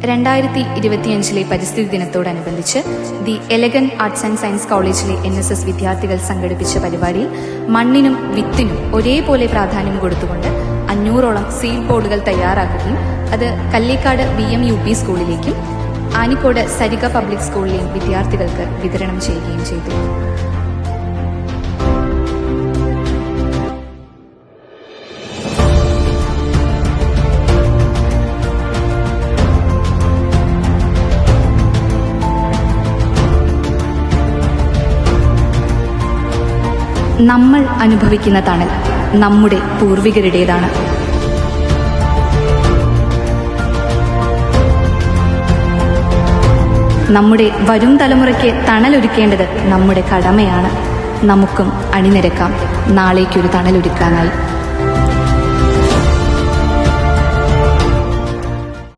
2025 പരിസ്ഥിതി ദിനത്തോടനുബന്ധിച്ച് the elegant arts and science കോളേജിലെ NSS വിദ്യാർത്ഥികൾ സംഘടിപ്പിച്ച പരിപാടിയിൽ മണ്ണിനും വിത്തിനും ഒരേപോലെ പ്രാധാന്യം കൊടുത്തുകൊണ്ട് 500ഓളം സീഡ് ബോർഡുകൾ തയ്യാറാക്കുകയും അത് കല്ലേക്കാട് VM UP സ്കൂളിലേക്കും ആനിക്കോട് സരിക പബ്ലിക് സ്കൂളിലെയും വിദ്യാർത്ഥികൾക്ക് വിതരണം ചെയ്യുകയും ചെയ്തു. നമ്മൾ അനുഭവിക്കുന്ന തണൽ നമ്മുടെ പൂർവികരുടേതാണ്. നമ്മുടെ വരും തലമുറയ്ക്ക് തണലൊരുക്കേണ്ടത് നമ്മുടെ കടമയാണ്. നമുക്കും അണിനിരക്കാം നാളേക്കൊരു തണലൊരുക്കാനായി.